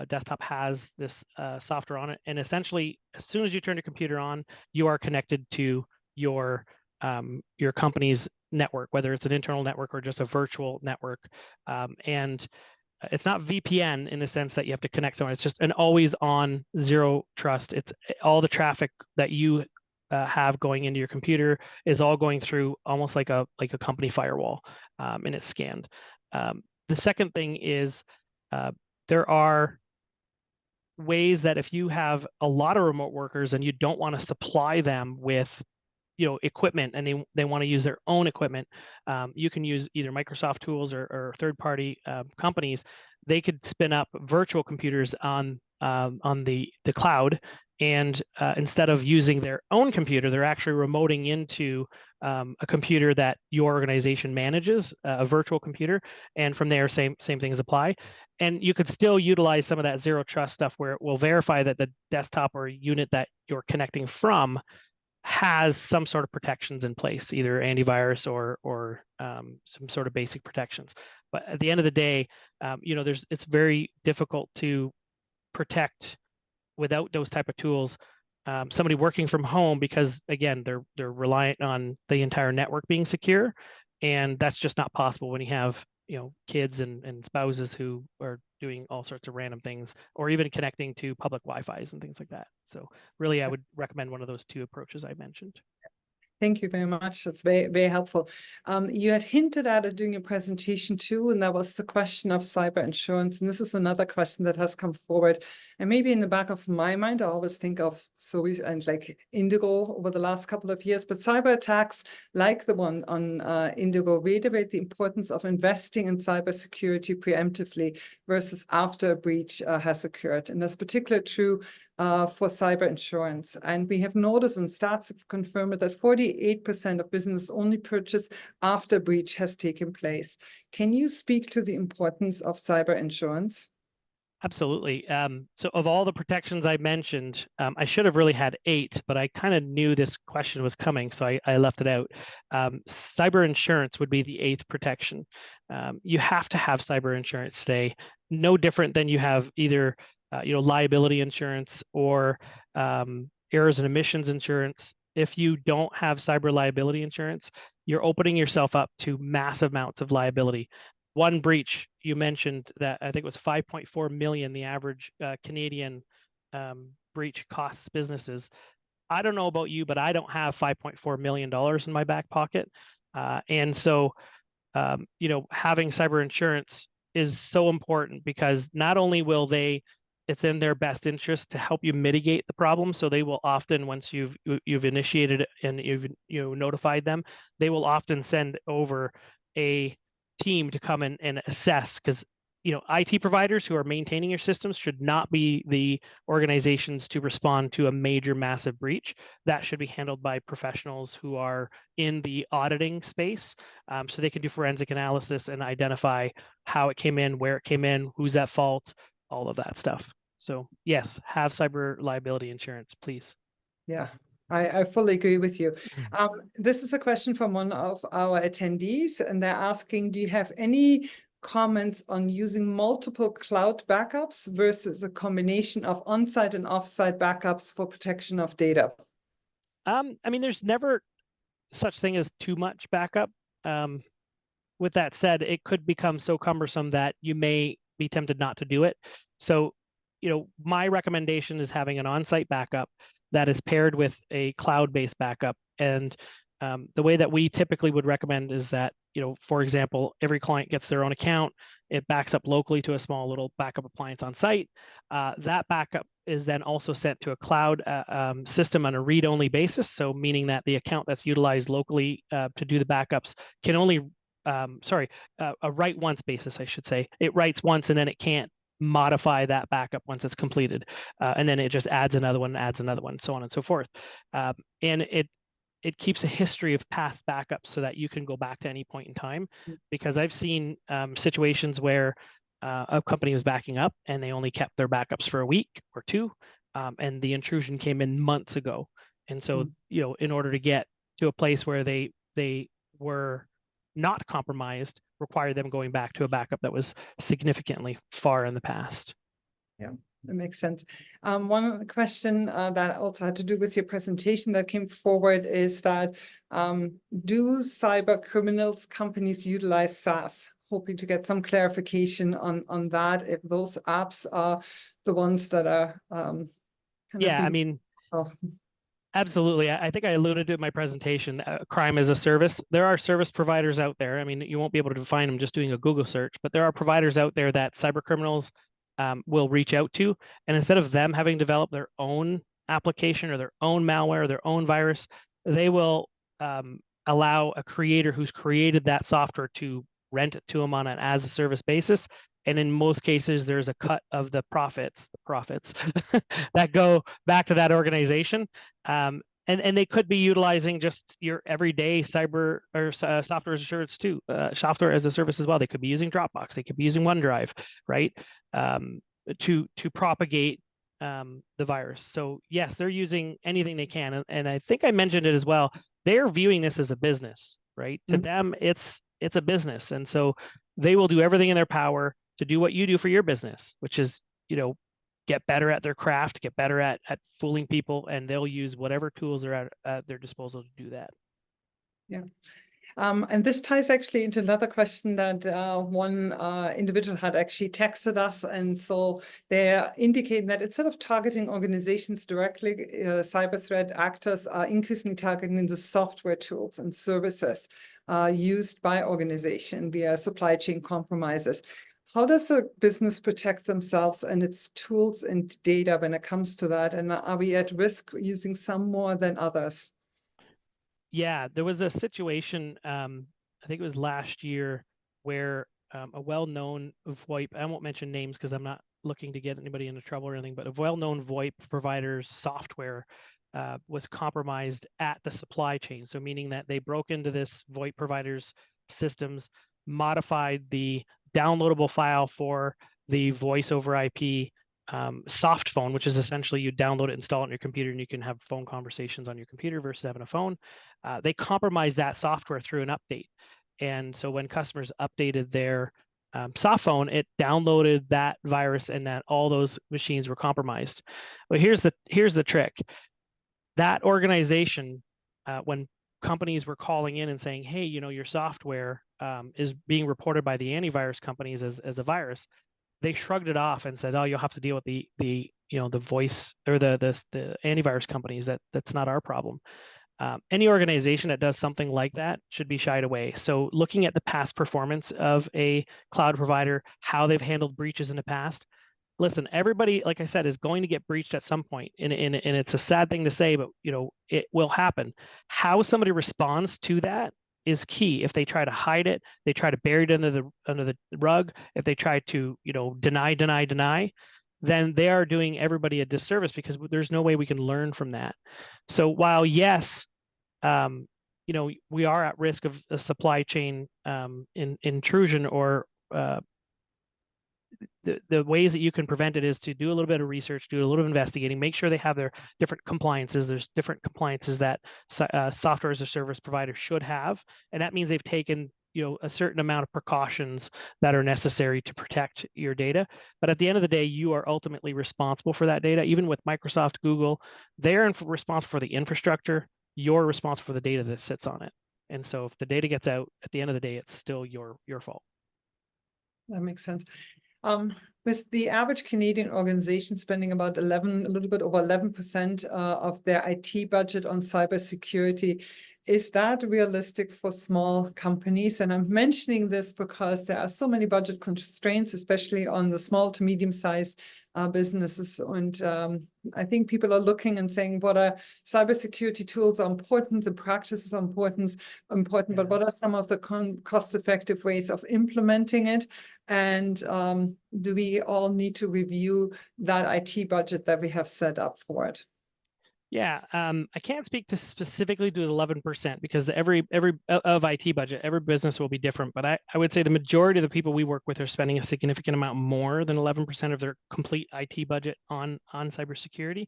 desktop has this software on it. And essentially, as soon as you turn your computer on, you are connected to your company's network, whether it's an internal network or just a virtual network. And it's not VPN in the sense that you have to connect somewhere. It's just an always on zero trust. It's all the traffic that you have going into your computer is all going through almost like a company firewall, and it's scanned. The second thing is there are ways that if you have a lot of remote workers and you don't want to supply them with equipment and they want to use their own equipment, you can use either Microsoft tools or third-party companies. They could spin up virtual computers on the cloud, and instead of using their own computer, they're actually remoting into a computer that your organization manages, a virtual computer, and from there, same things apply. And you could still utilize some of that zero trust stuff where it will verify that the desktop or unit that you're connecting from has some sort of protections in place, either antivirus or some sort of basic protections. But at the end of the day, it's very difficult to protect without those type of tools. Somebody working from home, because again, they're reliant on the entire network being secure, and that's just not possible when you have kids and spouses who are doing all sorts of random things, or even connecting to public Wi-Fi's and things like that. So really, I would recommend one of those 2 approaches I mentioned. Thank you very much. That's very, very helpful. You had hinted at it during your presentation too, and that was the question of cyber insurance. And this is another question that has come forward. And maybe in the back of my mind, I always think of SOEs and like Indigo over the last couple of years, but cyber attacks like the one on Indigo reiterate the importance of investing in cybersecurity preemptively versus after a breach has occurred. And that's particularly true for cyber insurance. And we have noticed, and stats have confirmed it, that 48% of business only purchase after breach has taken place. Can you speak to the importance of cyber insurance? Absolutely. So of all the protections I mentioned, I should have really had 8, but I kind of knew this question was coming, so I left it out. Cyber insurance would be the 8th protection. You have to have cyber insurance today, no different than you have either liability insurance or errors and emissions insurance. If you don't have cyber liability insurance, you're opening yourself up to massive amounts of liability. One breach, you mentioned that I think it was 5.4 million, the average Canadian breach costs businesses. I don't know about you, but I don't have $5.4 million in my back pocket. And so, you know, having cyber insurance is so important, because not only will it's in their best interest to help you mitigate the problem. So they will often, once you've initiated it and you've notified them, they will often send over a team to come in and assess, because IT providers who are maintaining your systems should not be the organizations to respond to a major, massive breach. That should be handled by professionals who are in the auditing space, so they can do forensic analysis and identify how it came in, where it came in, who's at fault, all of that stuff. So yes, have cyber liability insurance, please. Yeah, I fully agree with you. This is a question from one of our attendees, and they're asking, do you have any comments on using multiple cloud backups versus a combination of on-site and off-site backups for protection of data? I mean, there's never such thing as too much backup. With that said, it could become so cumbersome that you may be tempted not to do it. So, my recommendation is having an on-site backup that is paired with a cloud-based backup. And the way that we typically would recommend is that, for example, every client gets their own account. It backs up locally to a small little backup appliance on site. That backup is then also sent to a cloud system on a read-only basis. So meaning that the account that's utilized locally to do the backups can only, a write once basis, I should say. It writes once and then it can't modify that backup once it's completed. And then it just adds another one, so on and so forth. And it keeps a history of past backups so that you can go back to any point in time. Because I've seen situations where a company was backing up and they only kept their backups for a week or two, and the intrusion came in months ago. And so, in order to get to a place where they were not compromised, required them going back to a backup that was significantly far in the past. Yeah, that makes sense. One question that also had to do with your presentation that came forward is that do cyber criminals companies utilize SaaS? Hoping to get some clarification on that, if those apps are the ones that are Absolutely. I think I alluded to it in my presentation, crime as a service. There are service providers out there. I mean, you won't be able to find them just doing a Google search, but there are providers out there that cyber criminals will reach out to. And instead of them having developed their own application or their own malware or their own virus, they will allow a creator who's created that software to rent it to them on an as a service basis. And in most cases, there's a cut of the profits that go back to that organization. And they could be utilizing just your everyday cyber or software as a service too, software as a service as well. They could be using Dropbox. They could be using OneDrive, right, to propagate the virus. So yes, they're using anything they can. And I think I mentioned it as well. They're viewing this as a business, right? To them, it's a business. And so they will do everything in their power to do what you do for your business, which is, get better at their craft, get better at fooling people, and they'll use whatever tools are at their disposal to do that. Yeah. And this ties actually into another question that one individual had actually texted us. And so they're indicating that instead of targeting organizations directly, cyber threat actors are increasingly targeting the software tools and services used by organization via supply chain compromises. How does a business protect themselves and its tools and data when it comes to that? And are we at risk using some more than others? Yeah, there was a situation, I think it was last year, where a well-known VoIP, I won't mention names because I'm not looking to get anybody into trouble or anything, but a well-known VoIP provider's software was compromised at the supply chain. So meaning that they broke into this VoIP provider's systems, modified the downloadable file for the voice over IP soft phone, which is essentially you download it, install it on your computer, and you can have phone conversations on your computer versus having a phone. They compromised that software through an update. And so when customers updated their soft phone, it downloaded that virus and that all those machines were compromised. But here's the trick. That organization, when companies were calling in and saying, hey, your software is being reported by the antivirus companies as a virus, they shrugged it off and said, oh, you'll have to deal with the voice or the antivirus companies. That's not our problem. Any organization that does something like that should be shied away. So looking at the past performance of a cloud provider, how they've handled breaches in the past. Listen, everybody, like I said, is going to get breached at some point, and it's a sad thing to say, but it will happen. How somebody responds to that is key. If they try to hide it, they try to bury it under the rug. If they try to deny, then they are doing everybody a disservice, because there's no way we can learn from that. So while yes, we are at risk of a supply chain intrusion, or the ways that you can prevent it is to do a little bit of research, do a little investigating, make sure they have their different compliances. There's different compliances that software as a service provider should have, and that means they've taken a certain amount of precautions that are necessary to protect your data. But at the end of the day, you are ultimately responsible for that data. Even with Microsoft, Google, they're responsible for the infrastructure. You're responsible for the data that sits on it. And so if the data gets out, at the end of the day, it's still your fault. That makes sense. With the average Canadian organization spending about a little bit over 11% of their IT budget on cybersecurity, is that realistic for small companies? And I'm mentioning this because there are so many budget constraints, especially on the small to medium-sized businesses. And I think people are looking and saying, what are cybersecurity tools are important, the practices are important, but what are some of the cost-effective ways of implementing it? And do we all need to review that IT budget that we have set up for it? Yeah, I can't speak to specifically to the 11%, because every of IT budget, every business will be different. But I would say the majority of the people we work with are spending a significant amount more than 11% of their complete IT budget on cybersecurity.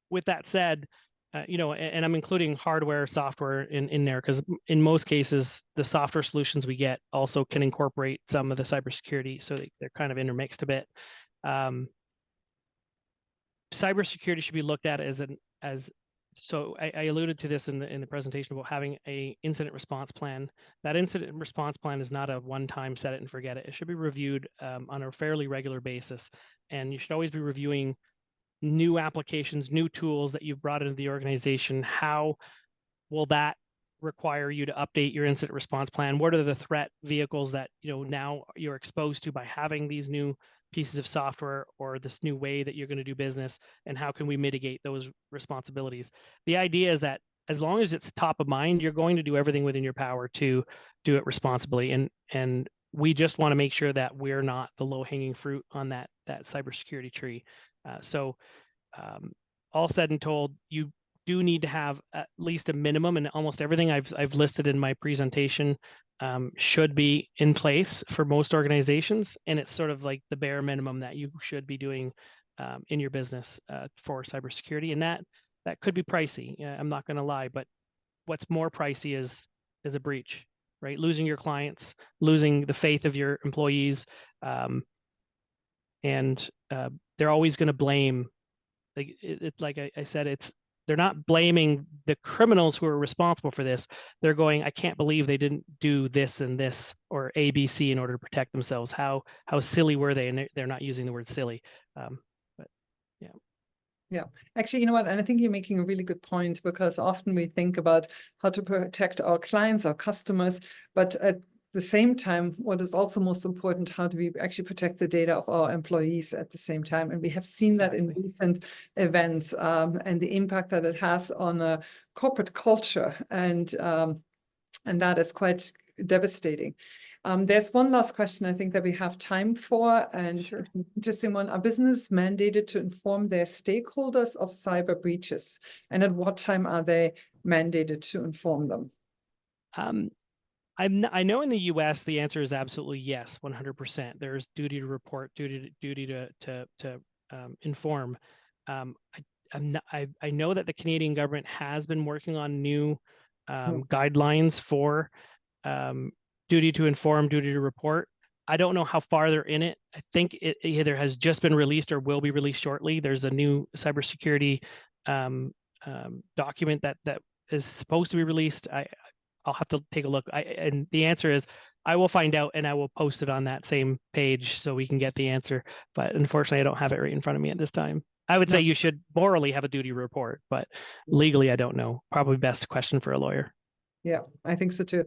With that said, and I'm including hardware, software in there, because in most cases, the software solutions we get also can incorporate some of the cybersecurity, so they're kind of intermixed a bit. Cybersecurity should be looked at so I alluded to this in the presentation about having a incident response plan. That incident response plan is not a one-time set it and forget it. It should be reviewed on a fairly regular basis, and you should always be reviewing new applications, new tools that you've brought into the organization. How will that require you to update your incident response plan? What are the threat vehicles that now you're exposed to by having these new pieces of software or this new way that you're going to do business, and how can we mitigate those responsibilities? The idea is that as long as it's top of mind, you're going to do everything within your power to do it responsibly, and we just want to make sure that we're not the low-hanging fruit on that cybersecurity tree. So all said and told, you do need to have at least a minimum, and almost everything I've listed in my presentation should be in place for most organizations, and it's sort of like the bare minimum that you should be doing in your business for cybersecurity, and that could be pricey. I'm not going to lie, but what's more pricey is a breach, right? Losing your clients, losing the faith of your employees, and they're always going to blame. It's like I said, they're not blaming the criminals who are responsible for this. They're going, I can't believe they didn't do this and this or A, B, C in order to protect themselves. How silly were they? And they're not using the word silly. But yeah. Yeah, actually, you know what? And I think you're making a really good point, because often we think about how to protect our clients, our customers, but at the same time, what is also most important, how do we actually protect the data of our employees at the same time? And we have seen that in recent events and the impact that it has on a corporate culture. And that is quite devastating. There's one last question I think that we have time for, and Sure. it's an interesting one. Are businesses mandated to inform their stakeholders of cyber breaches? And at what time are they mandated to inform them? I know in the U.S. the answer is absolutely yes, 100%. There's duty to report, duty to inform. I know that the Canadian government has been working on new guidelines for duty to inform, duty to report. I don't know how far they're in it. I think it either has just been released or will be released shortly. There's a new cybersecurity document that is supposed to be released? I'll have to take a look. And the answer is I will find out and I will post it on that same page so we can get the answer. But unfortunately, I don't have it right in front of me at this time. I would say you should morally have a duty report, but legally, I don't know. Probably best question for a lawyer. Yeah, I think so too.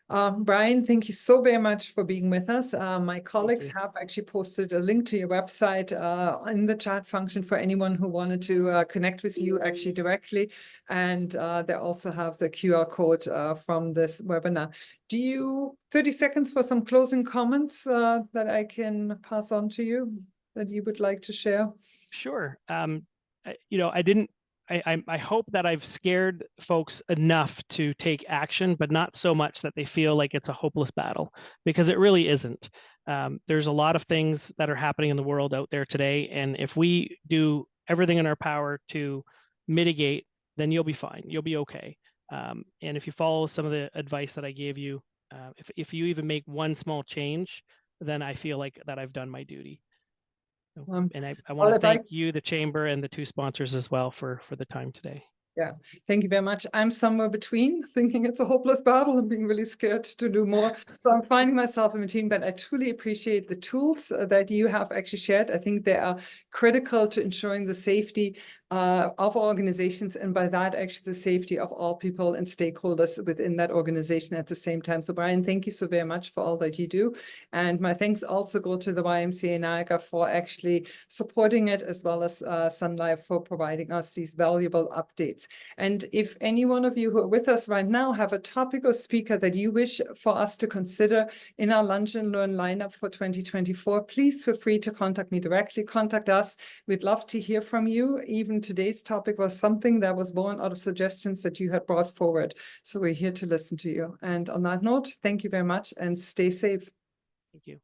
Bryan, thank you so very much for being with us. My colleagues have actually posted a link to your website in the chat function for anyone who wanted to connect with you actually directly. And they also have the QR code from this webinar. 30 seconds for some closing comments that I can pass on to you that you would like to share? Sure. I hope that I've scared folks enough to take action, but not so much that they feel like it's a hopeless battle, because it really isn't. There's a lot of things that are happening in the world out there today. And if we do everything in our power to mitigate, then you'll be fine. You'll be okay. And if you follow some of the advice that I gave you, if you even make one small change, then I feel like that I've done my duty. And I want to thank you, the Chamber, and the two sponsors as well for the time today. Yeah, thank you very much. I'm somewhere between thinking it's a hopeless battle and being really scared to do more. So I'm finding myself in between, but I truly appreciate the tools that you have actually shared. I think they are critical to ensuring the safety of organizations, and by that actually the safety of all people and stakeholders within that organization at the same time. So Bryan, thank you so very much for all that you do. And my thanks also go to the YMCA Niagara for actually supporting it, as well as Sun Life for providing us these valuable updates. And if any one of you who are with us right now have a topic or speaker that you wish for us to consider in our Lunch and Learn lineup for 2024, please feel free to contact me directly, contact us. We'd love to hear from you. Even today's topic was something that was born out of suggestions that you had brought forward. So we're here to listen to you. And on that note, thank you very much and stay safe. Thank you.